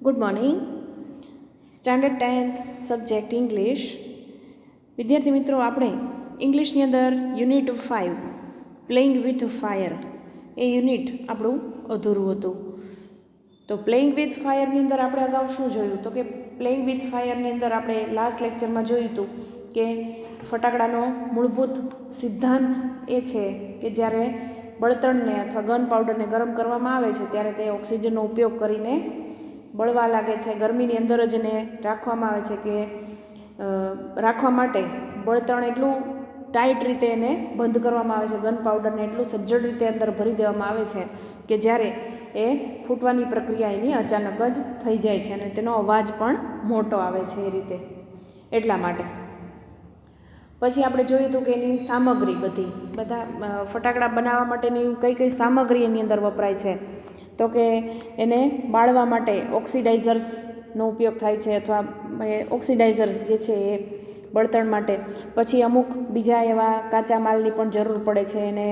Good morning. Standard 10th subject English. વિદ્યાર્થી મિત્રો, આપણે ઇંગ્લિશની અંદર unit 5 playing with fire A unit આપણું અધૂરું હતું. તો પ્લેઇંગ વિથ ફાયરની અંદર આપણે અગાઉ શું જોયું? તો કે પ્લેઇંગ વિથ ફાયરની અંદર આપણે લાસ્ટ લેક્ચરમાં જોયું હતું કે ફટાકડાનો મૂળભૂત સિદ્ધાંત એ છે કે જ્યારે બળતણને અથવા ગન પાવડરને ગરમ કરવામાં આવે છે ત્યારે તે ઓક્સિજનનો ઉપયોગ કરીને બળવા લાગે છે. ગરમીની અંદર જ એને રાખવામાં આવે છે કે રાખવા માટે બળતણ એટલું ટાઈટ રીતે એને બંધ કરવામાં આવે છે, ગન પાવડરને એટલું સજ્જડ રીતે અંદર ભરી દેવામાં આવે છે કે જ્યારે એ ફૂટવાની પ્રક્રિયા એની અચાનક જ થઈ જાય છે અને તેનો અવાજ પણ મોટો આવે છે એ રીતે. એટલા માટે પછી આપણે જોયું હતું કે એની સામગ્રી બધા ફટાકડા બનાવવા માટેની કઈ કઈ સામગ્રી એની અંદર વપરાય છે. તો કે એને બાળવા માટે ઓક્સિડાઇઝર્સનો ઉપયોગ થાય છે અથવા ઓક્સિડાઇઝર્સ જે છે એ બળતણ માટે. પછી અમુક બીજા એવા કાચા માલની પણ જરૂર પડે છે એને.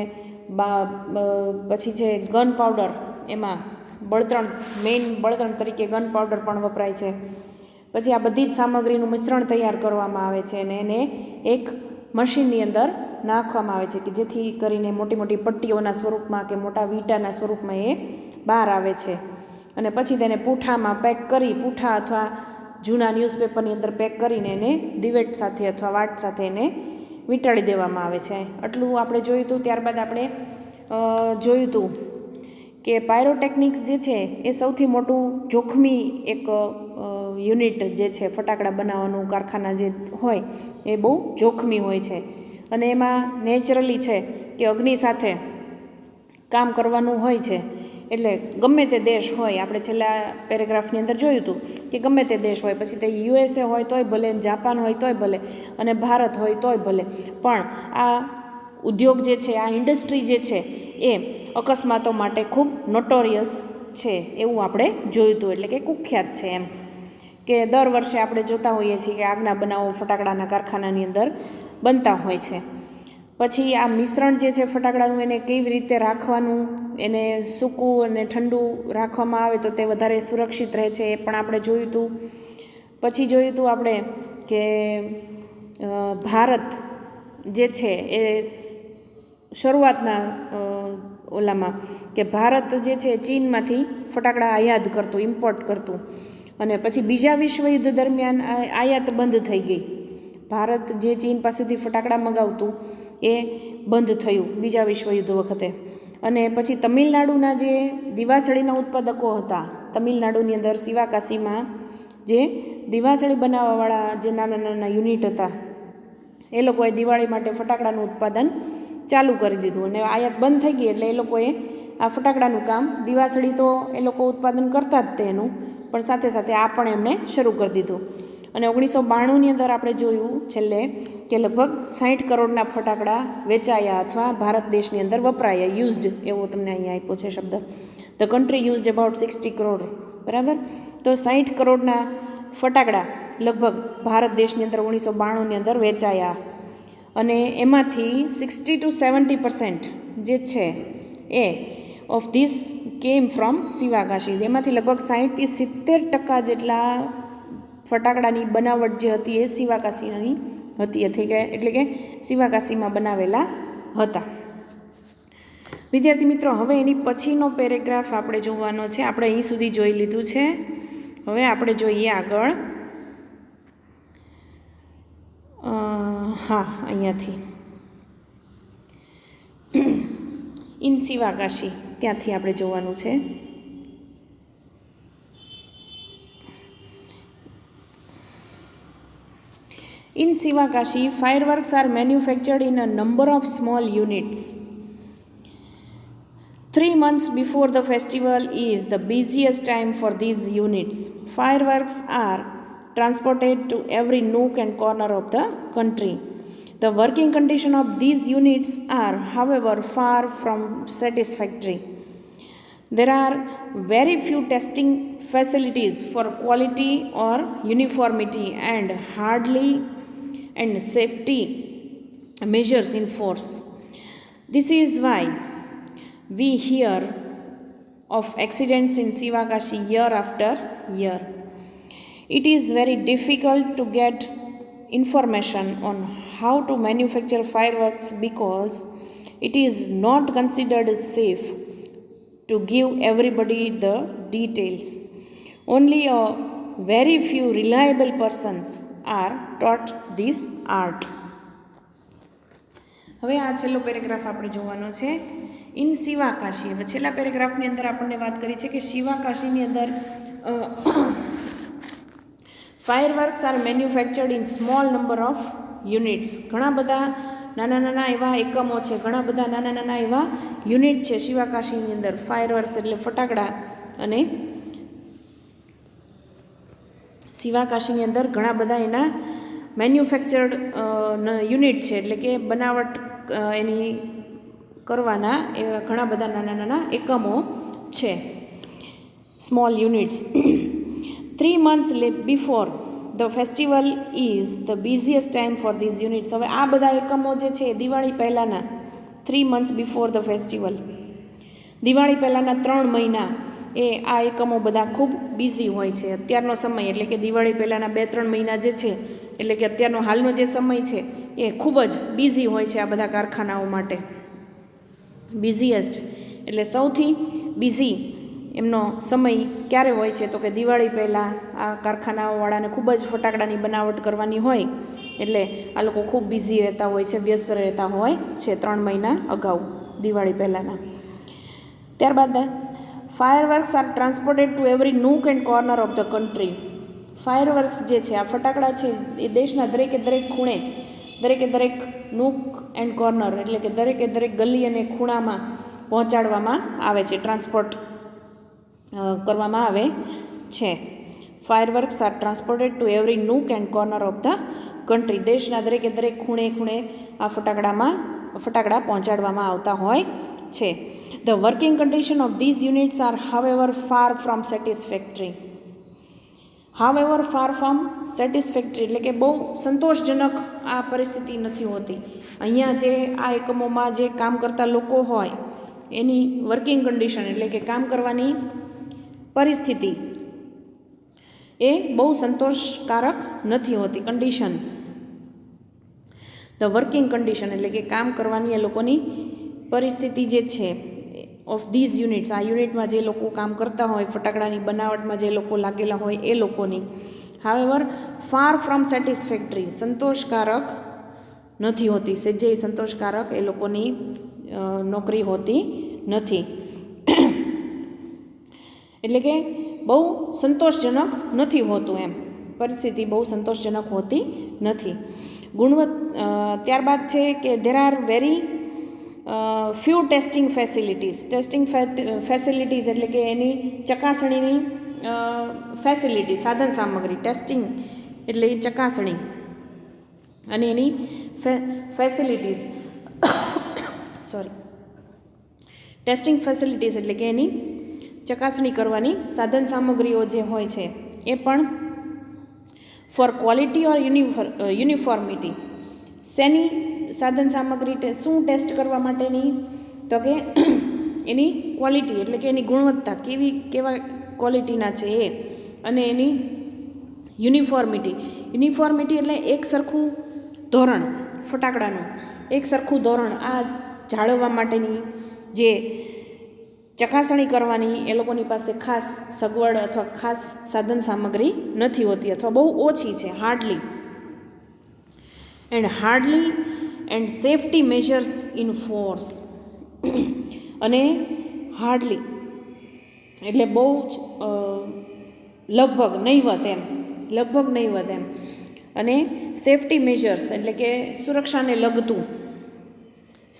પછી છે ગન પાવડર, એમાં મેઇન બળતણ તરીકે ગન પાવડર પણ વપરાય છે. પછી આ બધી જ સામગ્રીનું મિશ્રણ તૈયાર કરવામાં આવે છે અને એને એક મશીનની અંદર નાખવામાં આવે છે કે જેથી કરીને મોટી મોટી પટ્ટીઓના સ્વરૂપમાં કે મોટા વીંટાના સ્વરૂપમાં એ બહાર આવે છે. અને પછી તેને પૂંઠામાં પેક કરી, પૂંઠા અથવા જૂના ન્યૂઝપેપરની અંદર પેક કરીને એને દિવેટ સાથે અથવા વાટ સાથે એને વીંટાળી દેવામાં આવે છે. આટલું આપણે જોયું હતું. ત્યારબાદ આપણે જોયું હતું કે પાયરોટેકનિક્સ જે છે એ સૌથી મોટું જોખમી એક યુનિટ જે છે ફટાકડા બનાવવાનું કારખાના જે હોય એ બહુ જોખમી હોય છે અને એમાં નેચરલી છે કે અગ્નિ સાથે કામ કરવાનું હોય છે. એટલે ગમે તે દેશ હોય, આપણે છેલ્લા પેરેગ્રાફની અંદર જોયું હતું કે ગમે તે દેશ હોય, પછી તે USA હોય તોય ભલે, જાપાન હોય તોય ભલે અને ભારત હોય તોય ભલે, પણ આ ઉદ્યોગ જે છે, આ ઇન્ડસ્ટ્રી જે છે એ અકસ્માતો માટે ખૂબ નોટોરિયસ છે એવું આપણે જોયું હતું. એટલે કે કુખ્યાત છે એમ કે દર વર્ષે આપણે જોતા હોઈએ છીએ કે આગના બનાવો ફટાકડાના કારખાનાની અંદર બનતા હોય છે. પછી આ મિશ્રણ જે છે ફટાકડાનું, એને કેવી રીતે રાખવાનું, એને સૂકું અને ઠંડુ રાખવામાં આવે તો તે વધારે સુરક્ષિત રહે છે, એ પણ આપણે જોયું હતું. પછી જોયું હતું આપણે કે ભારત જે છે એ શરૂઆતના ઓલામાં કે ભારત જે છે ચીનમાંથી ફટાકડા આયાત કરતું, ઇમ્પોર્ટ કરતું, અને પછી બીજા વિશ્વયુદ્ધ દરમિયાન આયાત બંધ થઈ ગઈ. ભારત જે ચીન પાસેથી ફટાકડા મગાવતું એ બંધ થયું બીજા વિશ્વયુદ્ધ વખતે. અને પછી તમિલનાડુના જે દિવાસળીના ઉત્પાદકો હતા, તમિલનાડુની અંદર શિવાકાશીમાં જે દિવાસળી બનાવવાવાળા જે નાના નાના યુનિટ હતા, એ લોકોએ દિવાળી માટે ફટાકડાનું ઉત્પાદન ચાલુ કરી દીધું અને આયાત બંધ થઈ ગઈ. એટલે એ લોકોએ આ ફટાકડાનું કામ, દિવાસળી તો એ લોકો ઉત્પાદન કરતા જ તેનું, પણ સાથે સાથે આ પણ એમણે શરૂ કરી દીધું. અને 1992ની અંદર આપણે જોયું છેલ્લે કે લગભગ 60 કરોડના ફટાકડા વેચાયા અથવા ભારત દેશની અંદર વપરાયા, યુઝડ, એવો તમને અહીંયા આપ્યો છે શબ્દ. The country used about 60 crore, બરાબર. તો 60 કરોડના ફટાકડા લગભગ ભારત દેશની અંદર 1992ની અંદર વેચાયા. અને એમાંથી 60 to 70% જે છે એ of this came from Sivakasi. એમાંથી લગભગ 60 થી 70% જેટલા ફટાકડાની બનાવટ જે હતી એ શિવાકાશીની હતી, એટલે કે શિવાકાશીમાં બનાવેલા હતા. વિદ્યાર્થી મિત્રો, હવે એની પછીનો પેરેગ્રાફ આપણે જોવાનો છે. આપણે અહીં સુધી જોઈ લીધું છે. હવે આપણે જોઈએ આગળ. અહીંયાથી ઇન શિવાકાશી, ત્યાંથી આપણે જોવાનું છે. In Sivakashi, fireworks are manufactured in a number of small units. 3 months before the festival is the busiest time for these units. Fireworks are transported to every nook and corner of the country. The working conditions of these units are, however, far from satisfactory. There are very few testing facilities for quality or uniformity and safety measures in force. This is why we hear of accidents in Sivakashi year after year. It is very difficult to get information on how to manufacture fireworks because it is not considered safe to give everybody the details. Only a very few reliable persons are taught this art. હવે આ છેલ્લો paragraph આપણે જોવાનો છે in Sivakasi. હવે છેલ્લા પેરેગ્રાફની અંદર આપણને વાત કરી છે કે શિવાકાશીની અંદર fireworks are manufactured in small number of units. ઘણા બધા નાના નાના એવા એકમો છે, ઘણા બધા નાના નાના એવા યુનિટ છે શિવાકાશીની અંદર. ફાયરવર્ક્સ એટલે ફટાકડા, અને શિવાકાશીની અંદર ઘણા બધા એના મેન્યુફેક્ચર્ડ યુનિટ છે, એટલે કે બનાવટ એની કરવાના એવા ઘણા બધા નાના નાના એકમો છે, small units. 3 months before the festival is the busiest time for these units. હવે આ બધા એકમો જે છે દિવાળી પહેલાંના 3 months before the festival, Diwali પહેલાંના 3 મહિના એ આ એકમો બધા ખૂબ બિઝી હોય છે. અત્યારનો સમય એટલે કે દિવાળી પહેલાંના 2-3 મહિના જે છે, એટલે કે અત્યારનો હાલનો જે સમય છે એ ખૂબ જ બિઝી હોય છે આ બધા કારખાનાઓ માટે. બિઝીએસ્ટ એટલે સૌથી બિઝી એમનો સમય ક્યારે હોય છે તો કે દિવાળી પહેલાં આ કારખાનાઓવાળાને ખૂબ જ ફટાકડાની બનાવટ કરવાની હોય, એટલે આ લોકો ખૂબ બિઝી રહેતા હોય છે, વ્યસ્ત રહેતા હોય છે 3 મહિના અગાઉ, દિવાળી પહેલાંના. ત્યારબાદ fireworks are transported to every nook and corner of the country. Fireworks જે છે, આ ફટાકડા છે એ દેશના દરેકે દરેક ખૂણે, દરેકે દરેક નૂક એન્ડ કોર્નર એટલે કે દરેકે દરેક ગલી અને ખૂણામાં પહોંચાડવામાં આવે છે, ટ્રાન્સપોર્ટ કરવામાં આવે છે. Fireworks are transported to every nook and corner of the country. દેશના દરેકે દરેક ખૂણે ખૂણે આ ફટાકડા પહોંચાડવામાં આવતા હોય છે. The working condition of these units are however far from satisfactory. However far from satisfactory એટલે કે બહુ સંતોષજનક આ પરિસ્થિતિ નથી હોતી. અહીંયા જે આ એકમોમાં જે કામ કરતા લોકો હોય એની વર્કિંગ કન્ડિશન એટલે કે કામ કરવાની પરિસ્થિતિ એ બહુ સંતોષકારક નથી હોતી. કન્ડિશન, ધ વર્કિંગ કન્ડિશન એટલે કે કામ કરવાની એ લોકોની પરિસ્થિતિ જે છે ઓફ ધીઝ યુનિટ્સ, આ યુનિટમાં જે લોકો કામ કરતા હોય, ફટાકડાની બનાવટમાં જે લોકો લાગેલા હોય એ લોકોની. હાવેવર ફાર ફ્રોમ સેટિસ્ફેક્ટરી સંતોષકારક નથી હોતી, સેજે સંતોષકારક એ લોકોની નોકરી હોતી નથી. એટલે કે બહુ સંતોષજનક નથી હોતું, એમ પરિસ્થિતિ બહુ સંતોષજનક હોતી નથી. ત્યારબાદ છે કે there are very few testing facilities. Testing facilities એટલે કે એની ચકાસણીની ફેસિલિટી, સાધન સામગ્રી. ટેસ્ટિંગ એટલે ચકાસણી અને એની ફેસિલિટીઝ ટેસ્ટિંગ ફેસિલિટીઝ એટલે કે એની ચકાસણી કરવાની સાધન સામગ્રીઓ જે હોય છે એ પણ ફોર ક્વોલિટી ઓર યુનિફોર્મિટી. શેની સાધન સામગ્રી શું ટેસ્ટ કરવા માટેની તો કે એની ક્વોલિટી એટલે કે એની ગુણવત્તા કેવા ક્વોલિટીના છે એ, અને એની યુનિફોર્મિટી. યુનિફોર્મિટી એટલે એક સરખું ધોરણ, ફટાકડાનું એક સરખું ધોરણ આ જાળવવા માટેની જે ચકાસણી કરવાની એ લોકોની પાસે ખાસ સગવડ અથવા ખાસ સાધન સામગ્રી નથી હોતી, અથવા બહુ ઓછી છે, hardly and safety measures in force. અને હાર્ડલી એટલે બહુ જ લગભગ નહીવત એમ, અને સેફટી મેજર્સ એટલે કે સુરક્ષાને લગતું,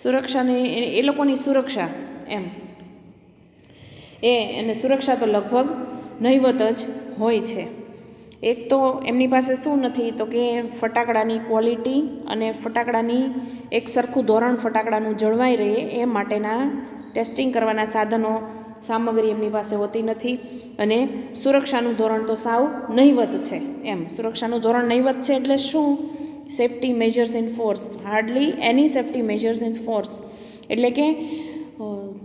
સુરક્ષાને એ લોકોની સુરક્ષા એમ અને સુરક્ષા તો લગભગ નહીવત જ હોય છે. એક તો એમની પાસે શું નથી તો કે ફટાકડાની ક્વોલિટી અને ફટાકડાની એક સરખું ધોરણ ફટાકડાનું જળવાઈ રહે એ માટેના ટેસ્ટિંગ કરવાના સાધનો સામગ્રી એમની પાસે હોતી નથી, અને સુરક્ષાનું ધોરણ તો સાવ નહીવત છે એમ. સુરક્ષાનું ધોરણ નહીવત છે એટલે શું? Safety measures in force, hardly any safety measures in force એટલે કે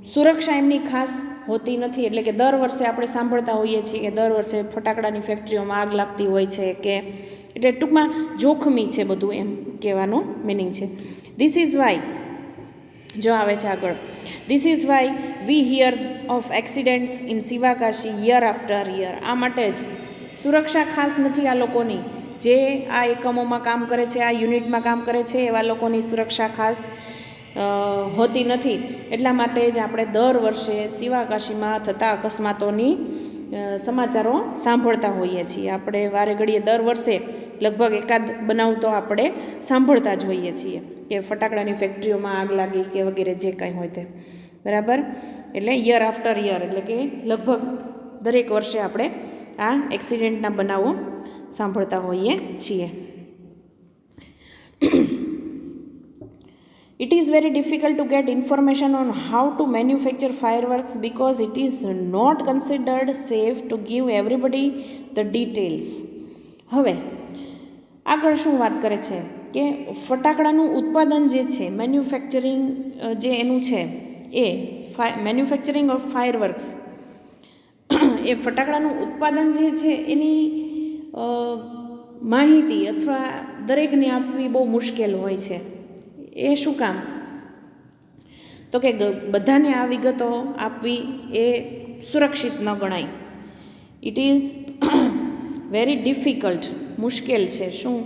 સુરક્ષા એમની ખાસ હોતી નથી. એટલે કે દર વર્ષે આપણે સાંભળતા હોઈએ છીએ કે દર વર્ષે ફટાકડાની ફેક્ટરીઓમાં આગ લાગતી હોય છે, કે એટલે ટૂંકમાં જોખમી છે બધું, એમ કહેવાનો મિનિંગ છે. ધીસ ઇઝ વાય, જો આવે છે આગળ, this is why we here of accidents in Sivakasi year after year. આ માટે જ સુરક્ષા ખાસ નથી આ લોકોની, જે આ એકમોમાં કામ કરે છે, આ યુનિટમાં કામ કરે છે, એવા લોકોની સુરક્ષા ખાસ હોતી નથી. એટલા માટે જ આપણે દર વર્ષે શિવાકાશીમાં થતા અકસ્માતોની સમાચારો સાંભળતા હોઈએ છીએ. આપણે વારે ઘડીએ દર વર્ષે લગભગ એકાદ બનાવ તો આપણે સાંભળતા જ હોઈએ છીએ કે ફટાકડાની ફેક્ટરીઓમાં આગ લાગી કે વગેરે જે કંઈ હોય તે. બરાબર, એટલે યર આફ્ટર યર, એટલે કે લગભગ દરેક વર્ષે આપણે આ એક્સિડન્ટના બનાવો સાંભળતા હોઈએ છીએ. It is very difficult to get information on how to manufacture fireworks because it is not considered safe to give everybody the details. હવે આગળ શું વાત કરે છે કે ફટાકડાનું ઉત્પાદન જે છે, મેન્યુફેક્ચરિંગ જે એનું છે, એ મેન્યુફેક્ચરિંગ ઓફ ફાયરવર્ક્સ, એ ફટાકડાનું ઉત્પાદન જે છે એની માહિતી અથવા દરેકને આપવી બહુ મુશ્કેલ હોય છે. એ શું કામ? તો કે બધાને આ વિગતો આપવી એ સુરક્ષિત ન ગણાય. ઇટ ઇઝ વેરી ડિફિકલ્ટ, મુશ્કેલ છે. શું?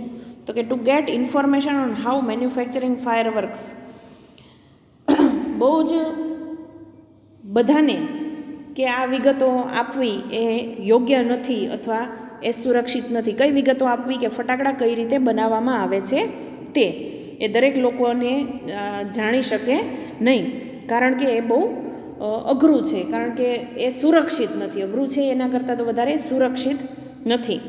તો કે two get information on how manufacturing fireworks, બહુ જ બધાને કે આ વિગતો આપવી એ યોગ્ય નથી અથવા એ સુરક્ષિત નથી. કઈ વિગતો આપવી? કે ફટાકડા કઈ રીતે બનાવવામાં આવે છે તે એ દરેક લોકોને જાણી શકે નહીં, કારણ કે એ બહુ અઘરું છે, કારણ કે એ સુરક્ષિત નથી. અઘરું છે એના કરતાં તો વધારે સુરક્ષિત નથી.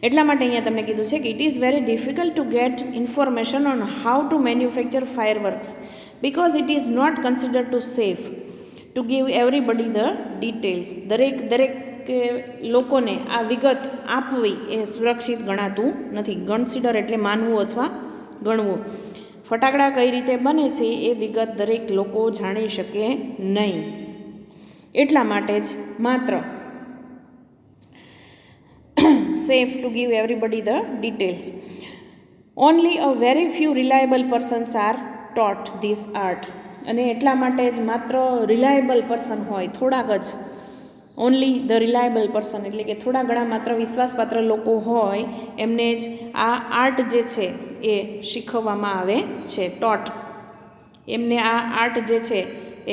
એટલા માટે અહીંયા તમને કીધું છે કે it is very difficult to get information on how to manufacture fireworks because it is not considered to safe to give everybody the details. દરેક લોકોને આ વિગત આપવી એ સુરક્ષિત ગણાતું નથી. કન્સિડર એટલે માનવું અથવા ગણવું. ફટાકડા કઈ રીતે બને છે એ વિગત દરેક લોકો જાણી શકે નહીં. એટલા માટે જ માત્ર safe to give everybody the details. Only a very few reliable persons are taught this art. અને એટલા માટે જ માત્ર રિલાયબલ પર્સન હોય, થોડાક જ, ઓનલી ધ રિલાયબલ પર્સન, એટલે કે થોડા ઘણા માત્ર વિશ્વાસપાત્ર લોકો હોય એમને જ આ આર્ટ જે છે એ શીખવવામાં આવે છે. ટોટ, એમને આ આર્ટ જે છે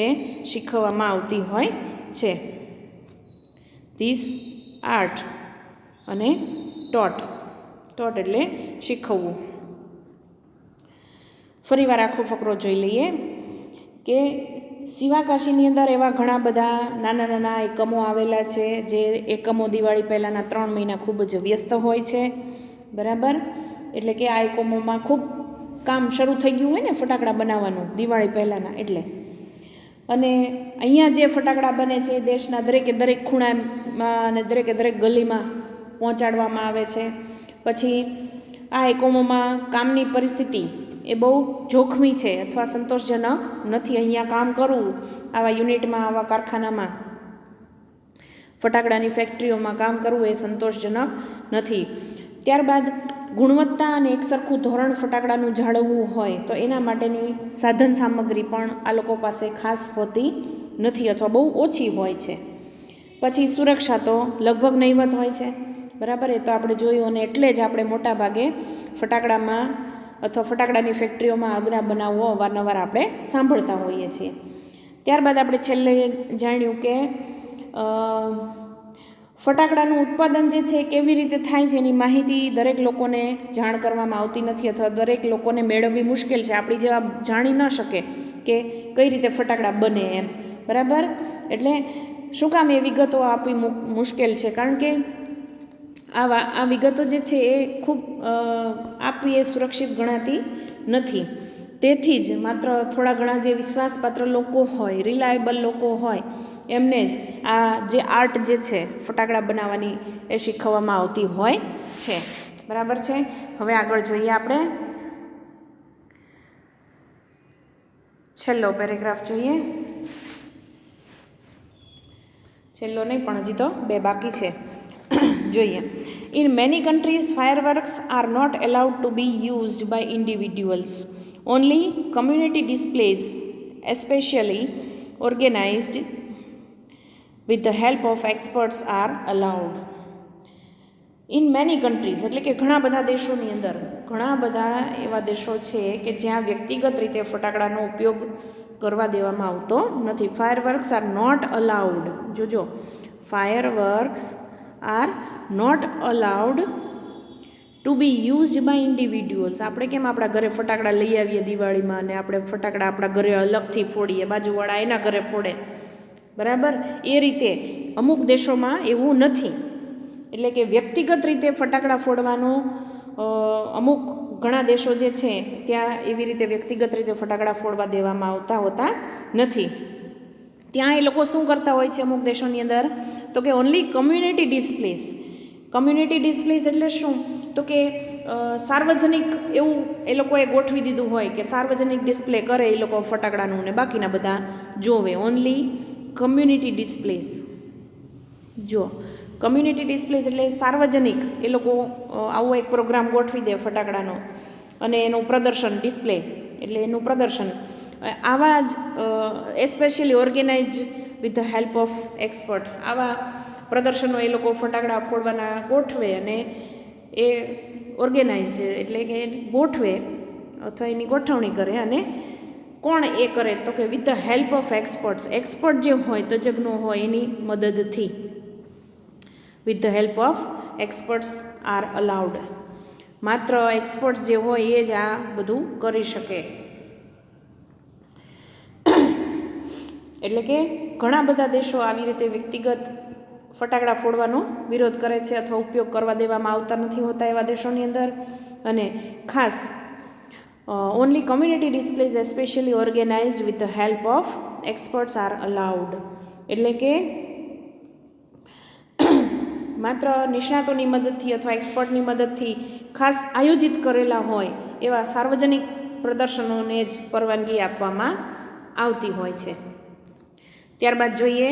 એ શીખવવામાં આવતી હોય છે. ધીસ આર્ટ અને ટોટ એટલે શીખવવું. ફરીવાર આખો ફકરો જોઈ લઈએ કે શિવાકાશીની અંદર એવા ઘણા બધા નાના નાના એકમો આવેલા છે, જે એકમો દિવાળી પહેલાંના 3 મહિના ખૂબ જ વ્યસ્ત હોય છે. બરાબર, એટલે કે આ એકમોમાં ખૂબ કામ શરૂ થઈ ગયું હોય ને ફટાકડા બનાવવાનું દિવાળી પહેલાંના, એટલે. અને અહીંયા જે ફટાકડા બને છે દેશના દરેક ખૂણામાં અને દરેક ગલીમાં પહોંચાડવામાં આવે છે. પછી આ એકમોમાં કામની પરિસ્થિતિ એ બહુ જોખમી છે અથવા સંતોષજનક નથી. અહીંયા કામ કરવું, આવા યુનિટમાં, આવા કારખાનામાં, ફટાકડાની ફેક્ટરીઓમાં કામ કરવું એ સંતોષજનક નથી. ત્યારબાદ ગુણવત્તા અને એકસરખું ધોરણ ફટાકડાનું જાળવવું હોય તો એના માટેની સાધન સામગ્રી પણ આ લોકો પાસે ખાસ હોતી નથી અથવા બહુ ઓછી હોય છે. પછી સુરક્ષા તો લગભગ નહીવત હોય છે. બરાબર, એ તો આપણે જોયું, અને એટલે જ આપણે મોટા ભાગે ફટાકડામાં અથવા ફટાકડાની ફેક્ટરીઓમાં આગના બનાવો અવારનવાર આપણે સાંભળતા હોઈએ છીએ. ત્યારબાદ આપણે છેલ્લે જાણ્યું કે ફટાકડાનું ઉત્પાદન જે છે કેવી રીતે થાય છે એની માહિતી દરેક લોકોને જાણ કરવામાં આવતી નથી અથવા દરેક લોકોને મેળવવી મુશ્કેલ છે. આપણી જેવા જાણી ન શકે કે કઈ રીતે ફટાકડા બને એમ. બરાબર, એટલે શું કામ એ વિગતો આપવી મુશ્કેલ છે? કારણ કે આ વિગતો જે છે એ ખૂબ આપવી એ સુરક્ષિત ગણાતી નથી. તેથી જ માત્ર થોડા ઘણા જે વિશ્વાસપાત્ર લોકો હોય, રિલાયબલ લોકો હોય, એમને જ આ જે આર્ટ જે છે ફટાકડા બનાવવાની એ શીખવવામાં આવતી હોય છે. બરાબર છે. હવે આગળ જોઈએ આપણે છેલ્લો પેરેગ્રાફ જોઈએ. છેલ્લો નહીં પણ હજી તો 2 બાકી છે. જોઈએ. In many countries fireworks are not allowed to be used by individuals. Only community displays especially organized with the help of experts are allowed. In many countries એટલે કે ઘણા બધા દેશોની અંદર ઘણા બધા એવા દેશો છે કે જ્યાં વ્યક્તિગત રીતે ફટાકડાનો ઉપયોગ કરવા દેવામાં આવતો નથી. Fireworks are not allowed. જોજો, fireworks are not allowed to be used by individuals. આપણે કેમ આપણા ઘરે ફટાકડા લઈ આવીએ દિવાળીમાં અને આપણે ફટાકડા આપણા ઘરે અલગથી ફોડીએ, બાજુવાળા એના ઘરે ફોડે, બરાબર? એ રીતે અમુક દેશોમાં એવું નથી. એટલે કે વ્યક્તિગત રીતે ફટાકડા ફોડવાનો અમુક ઘણા દેશો જે છે ત્યાં એવી રીતે વ્યક્તિગત રીતે ફટાકડા ફોડવા દેવામાં આવતા હોતા નથી. ત્યાં એ લોકો શું કરતા હોય છે અમુક દેશોની અંદર, તો કે only community displace. Community displace એટલે શું? તો કે સાર્વજનિક એવું એ લોકોએ ગોઠવી દીધું હોય કે સાર્વજનિક ડિસ્પ્લે કરે એ લોકો ફટાકડાનું ને બાકીના બધા જોવે. Only community displace. જો, કમ્યુનિટી ડિસ્પ્લેસ એટલે સાર્વજનિક એ લોકો આવો એક પ્રોગ્રામ ગોઠવી દે ફટાકડાનો અને એનું પ્રદર્શન, ડિસ્પ્લે એટલે એનું પ્રદર્શન આવા જ especially organised with the help of expert. આવા પ્રદર્શનો એ લોકો ફટાકડા ફોડવાના ગોઠવે અને એ ઓર્ગેનાઇઝ એટલે કે ગોઠવે અથવા એની ગોઠવણી કરે. અને કોણ એ કરે? તો કે with the help of experts. Expert જે હોય, તજજ્ઞો હોય, એની મદદથી. With the help of experts are allowed. માત્ર એક્સપર્ટ્સ જે હોય એ જ આ બધું કરી શકે. એટલે કે ઘણા બધા દેશો આવી રીતે વ્યક્તિગત ફટાકડા ફોડવાનો વિરોધ કરે છે અથવા ઉપયોગ કરવા દેવામાં આવતા નથી હોતા એવા દેશોની અંદર. અને ખાસ only community displays especially organised with the help of experts are allowed. એટલે કે માત્ર નિષ્ણાતોની મદદથી અથવા એક્સપર્ટની મદદથી ખાસ આયોજિત કરેલા હોય એવા સાર્વજનિક પ્રદર્શનોને જ પરવાનગી આપવામાં આવતી હોય છે. ત્યારબાદ જોઈએ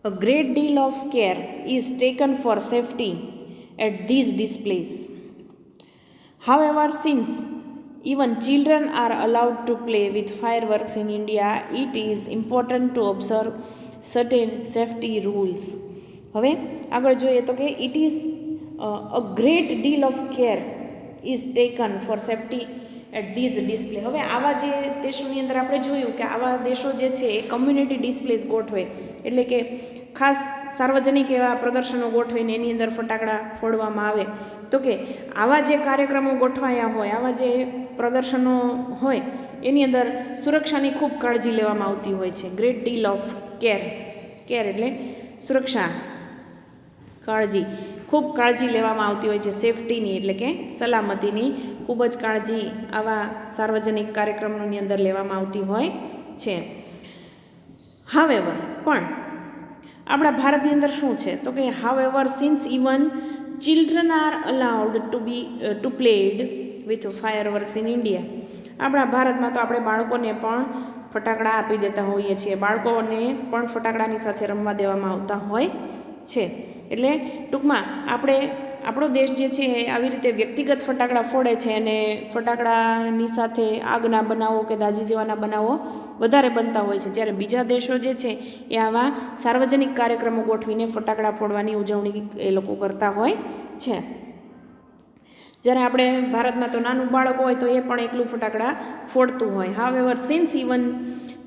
A great deal of care is taken for safety at these displays. However, since even children are allowed to play with fireworks in India, it is important to observe certain safety rules. હવે આગળ જોઈએ તો કે it is a great deal of care is taken for safety at these display. હવે આવા જે દેશોની અંદર આપણે જોયું કે આવા દેશો જે છે એ કમ્યુનિટી ડિસ્પ્લેસ ગોઠવે, એટલે કે ખાસ સાર્વજનિક એવા પ્રદર્શનો ગોઠવીને એની અંદર ફટાકડા ફોડવામાં આવે. તો કે આવા જે કાર્યક્રમો ગોઠવાયા હોય, આવા જે પ્રદર્શનો હોય એની અંદર સુરક્ષાની ખૂબ કાળજી લેવામાં આવતી હોય છે. Great deal of care. Care એટલે સુરક્ષા, કાળજી. ખૂબ કાળજી લેવામાં આવતી હોય છે સેફટીની, એટલે કે સલામતીની ખૂબ જ કાળજી આવા સાર્વજનિક કાર્યક્રમોની અંદર લેવામાં આવતી હોય છે. હાવેવર, પણ આપણા ભારતની અંદર શું છે તો કે however since even children are allowed two played with fireworks in India. આપણા ભારતમાં તો આપણે બાળકોને પણ ફટાકડા આપી દેતા હોઈએ છીએ, બાળકોને પણ ફટાકડાની સાથે રમવા દેવામાં આવતા હોય છે. એટલે ટૂંકમાં આપણો દેશ જે છે એ આવી રીતે વ્યક્તિગત ફટાકડા ફોડે છે અને ફટાકડાની સાથે આગના બનાવો કે દાજી જેવાના બનાવો વધારે બનતા હોય છે, જ્યારે બીજા દેશો જે છે એ આવા સાર્વજનિક કાર્યક્રમો ગોઠવીને ફટાકડા ફોડવાની ઉજવણી એ લોકો કરતા હોય છે. જ્યારે આપણે ભારતમાં તો નાનું બાળક હોય તો એ પણ એકલું ફટાકડા ફોડતું હોય. However since even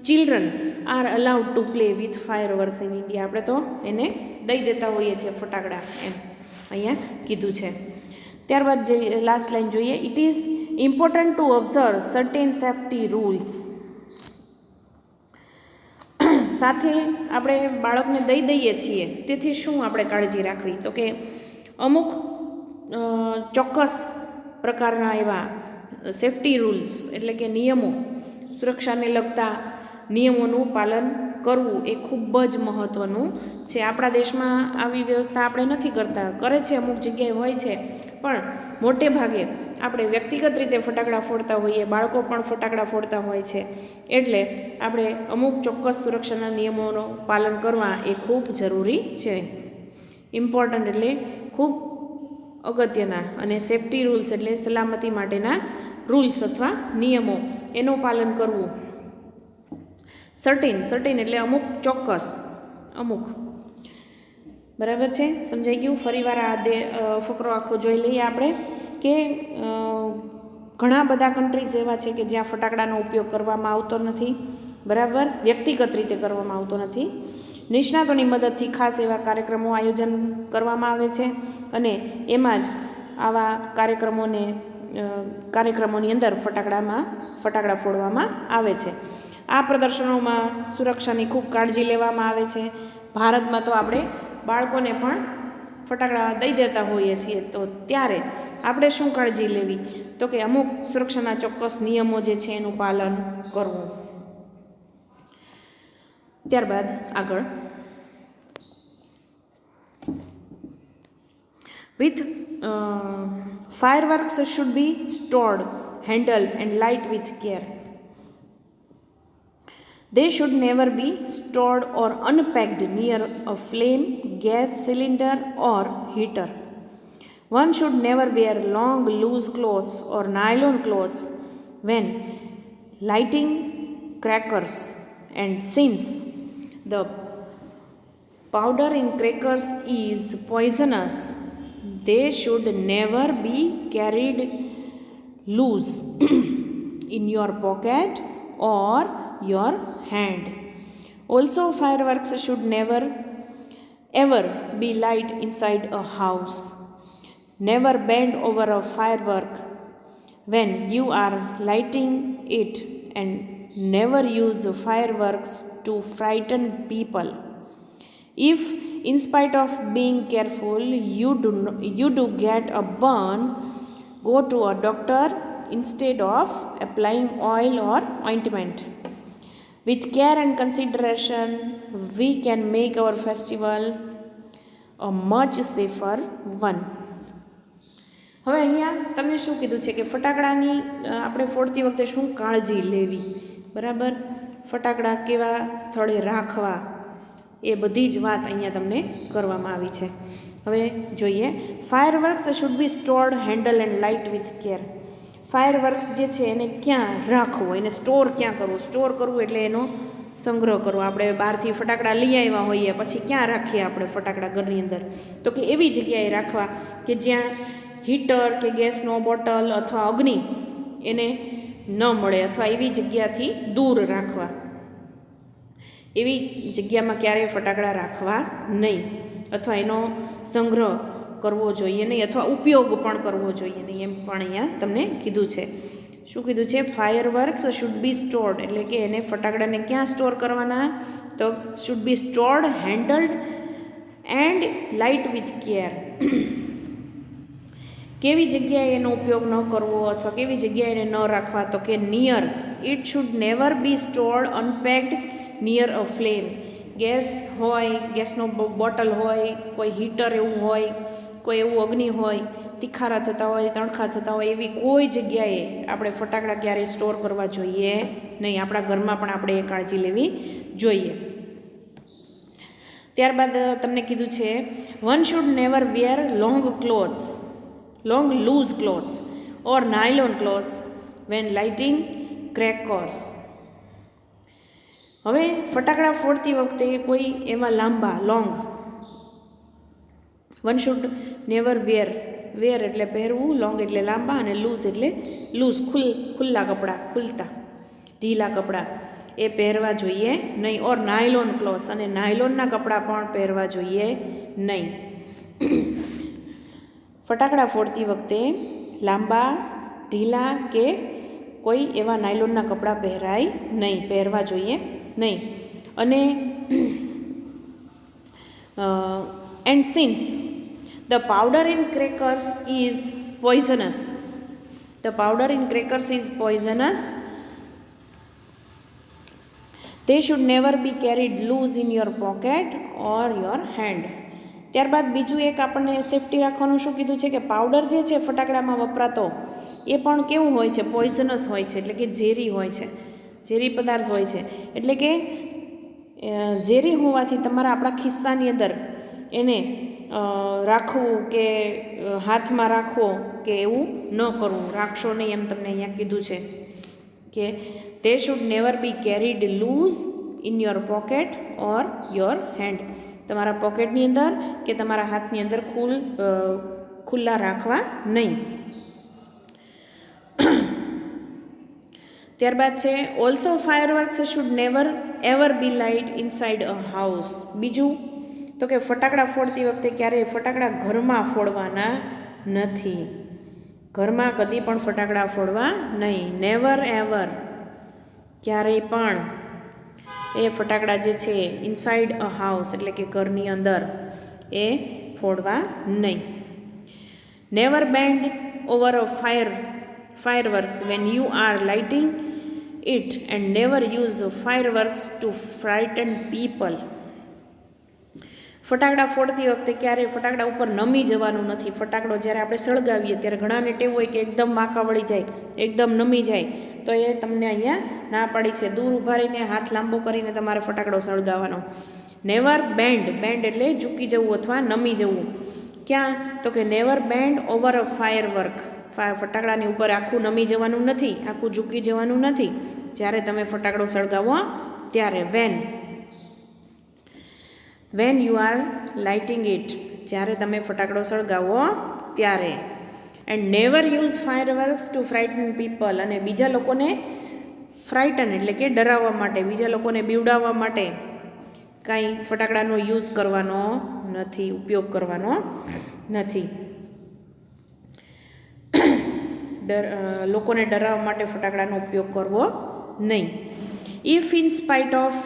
children are allowed to play with fireworks in India. આપણે તો એને દઈ દેતા હોઈએ છીએ ફટાકડા, એમ અહીંયા કીધું છે. ત્યારબાદ જે લાસ્ટ લાઈન જોઈએ, it is important to observe certain safety rules. સાથે આપણે બાળકને દઈ દઈએ છીએ તેથી શું આપણે કાળજી રાખવી? તો કે અમુક ચોક્કસ પ્રકારના એવા સેફ્ટી રૂલ્સ એટલે કે નિયમો, સુરક્ષાને લગતા નિયમોનું પાલન કરવું એ ખૂબ જ મહત્ત્વનું છે. આપણા દેશમાં આવી વ્યવસ્થા આપણે નથી કરતા, કરે છે અમુક જગ્યાએ હોય છે, પણ મોટે ભાગે આપણે વ્યક્તિગત રીતે ફટાકડા ફોડતા હોઈએ, બાળકો પણ ફટાકડા ફોડતા હોય છે. એટલે આપણે અમુક ચોક્કસ સુરક્ષાના નિયમોનું પાલન કરવા એ ખૂબ જરૂરી છે. ઇમ્પોર્ટન્ટ એટલે ખૂબ અગત્યના, અને સેફ્ટી રૂલ્સ એટલે સલામતી માટેના રૂલ્સ અથવા નિયમો એનું પાલન કરવું. સર્ટેન એટલે અમુક, ચોક્કસ, અમુક. બરાબર છે, સમજાઈ ગયું? ફરીવાર આ ફકરો આખો જોઈ લઈએ આપણે કે ઘણા બધા કન્ટ્રીઝ એવા છે કે જ્યાં ફટાકડાનો ઉપયોગ કરવામાં આવતો નથી, બરાબર, વ્યક્તિગત રીતે કરવામાં આવતો નથી. નિષ્ણાતોની મદદથી ખાસ એવા કાર્યક્રમો આયોજન કરવામાં આવે છે, અને એમાં જ આવા કાર્યક્રમોની અંદર ફટાકડા ફોડવામાં આવે છે. આ પ્રદર્શનોમાં સુરક્ષાની ખૂબ કાળજી લેવામાં આવે છે. ભારતમાં તો આપણે બાળકોને પણ ફટાકડા દઈ દેતા હોઈએ છીએ, તો ત્યારે આપણે શું કાળજી લેવી? તો કે અમુક સુરક્ષાના ચોક્કસ નિયમો જે છે એનું પાલન કરવું. ત્યારબાદ આગળ, with fireworks should be stored, handled and light with care. They should never be stored or unpacked near a flame, gas cylinder or heater. One should never wear long loose clothes or nylon clothes when lighting crackers, and since the powder in crackers is poisonous, they should never be carried loose in your pocket or your hand. Also, fireworks should never ever be lit inside a house. Never bend over a firework when you are lighting it, and never use fireworks to frighten people. If, in spite of being careful, you do get a burn, go to a doctor instead of applying oil or ointment. With care and consideration, we can make our festival a much safer one. હવે અહીંયા તમને શું કીધું છે કે ફટાકડાની આપણે ફોડતી વખતે શું કાળજી લેવી, બરાબર, ફટાકડા કેવા સ્થળે રાખવા, એ બધી જ વાત અહીંયા તમને કરવામાં આવી છે. હવે જોઈએ, fireworks should be stored, handle and light with care. Fireworks જે છે એને ક્યાં રાખવો, એને સ્ટોર ક્યાં કરવો? સ્ટોર કરવું એટલે એનો સંગ્રહ કરવો. આપણે બહારથી ફટાકડા લઈ આવ્યા હોઈએ, પછી ક્યાં રાખીએ આપણે ફટાકડા ઘરની અંદર? તો કે એવી જગ્યાએ રાખવા કે જ્યાં હીટર કે ગેસનો બોટલ અથવા અગ્નિ એને ન મળે, અથવા એવી જગ્યાથી દૂર રાખવા. એવી જગ્યામાં ક્યારેય ફટાકડા રાખવા નહીં, અથવા એનો સંગ્રહ કરવો જોઈએ નહીં, અથવા ઉપયોગ પણ કરવો જોઈએ નહીં, એમ પણ અહીંયા તમને કીધું છે. શું કીધું છે? ફાયરવર્ક્સ શુડ બી સ્ટોર્ડ, એટલે કે એને ફટાકડાને ક્યાં સ્ટોર કરવાના? તો should be stored, handled and light with care. કેવી જગ્યાએ એનો ઉપયોગ ન કરવો અથવા કેવી જગ્યાએ એને ન રાખવા? તો કે near, it should never be stored unpacked near a flame. Gas હોય, ગેસનો બોટલ હોય, કોઈ હીટર એવું હોય, કોઈ એવું અગ્નિ હોય, તીખારા થતા હોય, તણખા થતા હોય, એવી કોઈ જગ્યાએ આપણે ફટાકડા ક્યારેય સ્ટોર કરવા જોઈએ નહીં. આપણા ઘરમાં પણ આપણે એ કાળજી લેવી જોઈએ. ત્યારબાદ તમને કીધું છે, one should never wear long loose clothes or nylon clothes when lighting crackers. હવે ફટાકડા ફોડતી વખતે કોઈ એમાં લાંબા, લોંગ, વન શુડ નેવર વેર એટલે પહેરવું, લોંગ એટલે લાંબા, અને લૂઝ એટલે લૂઝ, ખુલ્લા કપડાં, ખુલતા ઢીલા કપડાં એ પહેરવા જોઈએ નહીં. ઓર નાયલોન ક્લોથ્સ, અને નાયલોનના કપડાં પણ પહેરવા જોઈએ નહીં. ફટાકડા ફોડતી વખતે લાંબા, ઢીલા કે કોઈ એવા નાયલોનના કપડાં પહેરવા જોઈએ નહીં. અને and since the powder in crackers is poisonous, They should never be carried loose in your pocket or your hand. ત્યારબાદ બીજું એક આપણને સેફટી રાખવાનું શું કીધું છે કે પાવડર જે છે ફટાકડામાં વપરાતો એ પણ કેવું હોય છે, પોઈઝનસ હોય છે, એટલે કે ઝેરી હોય છે, ઝેરી પદાર્થ હોય છે. એટલે કે ઝેરી હોવાથી તમારા આપણા ખિસ્સાની અંદર એને રાખવું કે હાથમાં રાખવો કે એવું ન કરવું, રાખશો નહીં એમ તમને અહીંયા કીધું છે કે they should never be carried loose in your pocket or your hand. તમારા પોકેટની અંદર કે તમારા હાથની અંદર ખુલ્લા રાખવા નહીં. ત્યારબાદ છે also fireworks should never ever be light inside a house. બીજું તો કે ફટાકડા ફોડતી વખતે ક્યારેય ફટાકડા ઘરમાં ફોડવાના નથી. ઘરમાં કદી પણ ફટાકડા ફોડવા નહીં. નેવર એવર, ક્યારેય પણ એ ફટાકડા જે છે ઇનસાઇડ અ હાઉસ એટલે કે ઘરની અંદર એ ફોડવા નહીં. Never bend over a fireworks when you are lighting it and never use fireworks to frighten people. ફટાકડા ફોડતી વખતે ક્યારેય ફટાકડા ઉપર નમી જવાનું નથી. ફટાકડો જ્યારે આપણે સળગાવીએ ત્યારે ઘણાને ટેવ હોય કે એકદમ વાંકા વળી જાય, એકદમ નમી જાય, તો એ તમને અહીંયા ના પાડી છે. દૂર ઊભા રહીને હાથ લાંબો કરીને તમારે ફટાકડો સળગાવવાનો. નેવર બેન્ડ, બેન્ડ એટલે ઝૂકી જવું અથવા નમી જવું. ક્યાં? તો કે never bend over a firework. ફટાકડાની ઉપર આખું નમી જવાનું નથી, આખું ઝૂકી જવાનું નથી જ્યારે તમે ફટાકડો સળગાવો ત્યારે. When you are lighting it, જ્યારે તમે ફટાકડો સળગાવો ત્યારે. And never use fireworks to frighten people, અને બીજા લોકોને ફ્રાઇટન એટલે કે ડરાવવા માટે, બીજા લોકોને બીવડાવવા માટે કાંઈ ફટાકડાનો યુઝ કરવાનો નથી, ઉપયોગ કરવાનો નથી. લોકોને ડરાવવા માટે ફટાકડાનો ઉપયોગ કરવો નહીં. If in spite of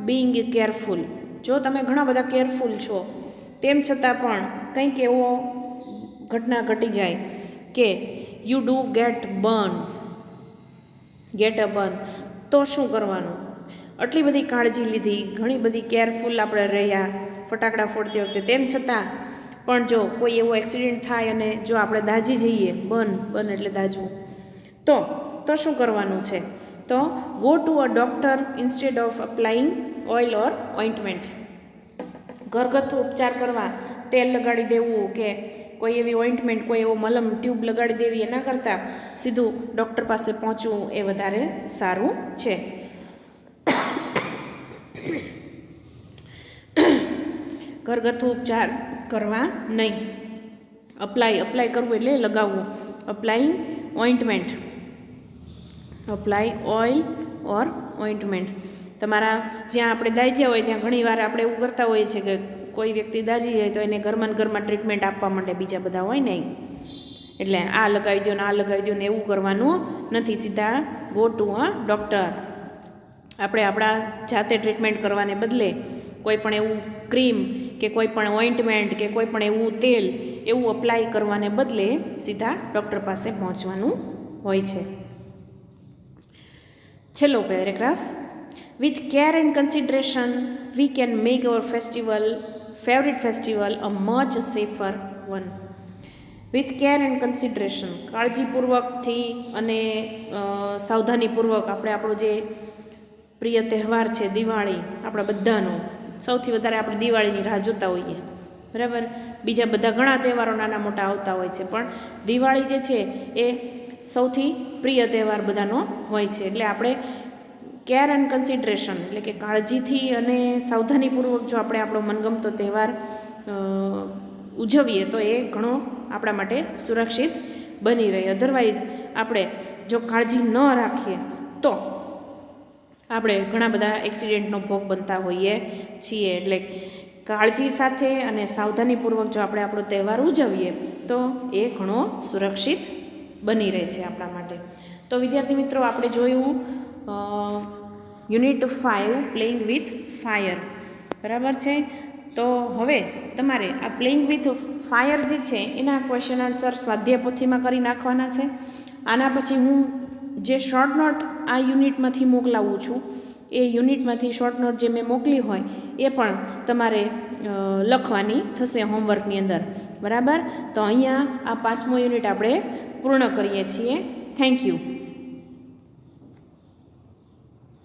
being careful, જો તમે ઘણા બધા કેરફુલ છો તેમ છતાં પણ કંઈક એવો ઘટના ઘટી જાય કે you do get a burn, તો શું કરવાનું? આટલી બધી કાળજી લીધી, ઘણી બધી કેરફુલ આપણે રહ્યા ફટાકડા ફોડતી વખતે, તેમ છતાં પણ જો કોઈ એવો એક્સિડન્ટ થાય અને જો આપણે દાઝી જઈએ, બર્ન એટલે દાઝવું, તો શું કરવાનું છે? તો go to a doctor instead of applying oil or ointment. ઘરગથ્થુ ઉપચાર કરવા તેલ લગાડી દેવું કે કોઈ એવી ઓઇન્ટમેન્ટ, કોઈ એવો મલમ ટ્યુબ લગાડી દેવી, એના કરતાં સીધું ડૉક્ટર પાસે પહોંચવું એ વધારે સારું છે. ઘરગથ્થુ ઉપચાર કરવા નહીં. અપ્લાય કરવું એટલે લગાવવું. અપ્લાઇંગ ઓઇન્ટમેન્ટ, અપ્લાય ઓઇલ ઓર ઓઇન્ટમેન્ટ. તમારા જ્યાં આપણે દાઝ્યા હોય ત્યાં ઘણીવાર આપણે એવું કરતા હોઈએ છીએ કે કોઈ વ્યક્તિ દાઝી જાય તો એને ઘરમાં ટ્રીટમેન્ટ આપવા માટે બીજા બધા હોય ને, એટલે આ લગાવી દો ને આ લગાવી દો ને એવું કરવાનું નથી. સીધા ગો ટુ અ ડૉક્ટર. આપણે આપણા જાતે ટ્રીટમેન્ટ કરવાને બદલે કોઈ પણ એવું ક્રીમ કે કોઈ પણ ઓઇન્ટમેન્ટ કે કોઈ પણ એવું તેલ એવું અપ્લાય કરવાને બદલે સીધા ડૉક્ટર પાસે પહોંચવાનું હોય છે. છેલ્લો paragraph. With care and consideration we can make our favourite festival a much safer one. With care and consideration, કાળજીપૂર્વકથી અને સાવધાનીપૂર્વક આપણે આપણો જે પ્રિય તહેવાર છે દિવાળી, આપણા બધાનો સૌથી વધારે આપણે દિવાળીની રાહ જોતા હોઈએ, બરાબર. બીજા બધા ઘણા તહેવારો નાના મોટા આવતા હોય છે, પણ દિવાળી જે છે એ સૌથી પ્રિય તહેવાર બધાનો હોય છે. એટલે આપણે કેર એન્ડ કન્સિડરેશન એટલે કે કાળજીથી અને સાવધાનીપૂર્વક જો આપણે આપણો મનગમતો તહેવાર ઉજવીએ તો એ ઘણો આપણા માટે સુરક્ષિત બની રહે. અધરવાઇઝ આપણે જો કાળજી ન રાખીએ તો આપણે ઘણા બધા એક્સિડન્ટનો ભોગ બનતા હોઈએ છીએ. એટલે કાળજી સાથે અને સાવધાનીપૂર્વક જો આપણે આપણો તહેવાર ઉજવીએ તો એ ઘણો સુરક્ષિત બની રહે છે આપણા માટે. તો વિદ્યાર્થી મિત્રો, આપણે જોયું યુનિટ 5 પ્લેઇંગ વિથ ફાયર, બરાબર છે. તો હવે તમારે આ પ્લેઇંગ વિથ ફાયર જે છે એના ક્વેશ્ચન આન્સર સ્વાધ્યાય પોથીમાં કરી નાખવાના છે. આના પછી હું જે શોર્ટ નોટ આ યુનિટમાંથી મોકલાવું છું એ યુનિટમાંથી શોર્ટ નોટ જે મેં મોકલી હોય એ પણ તમારે લખવાની થશે હોમવર્કની અંદર. બરાબર? તો અહીંયા આ 5મો યુનિટ આપણે પૂર્ણ કરીએ છીએ. Thank you.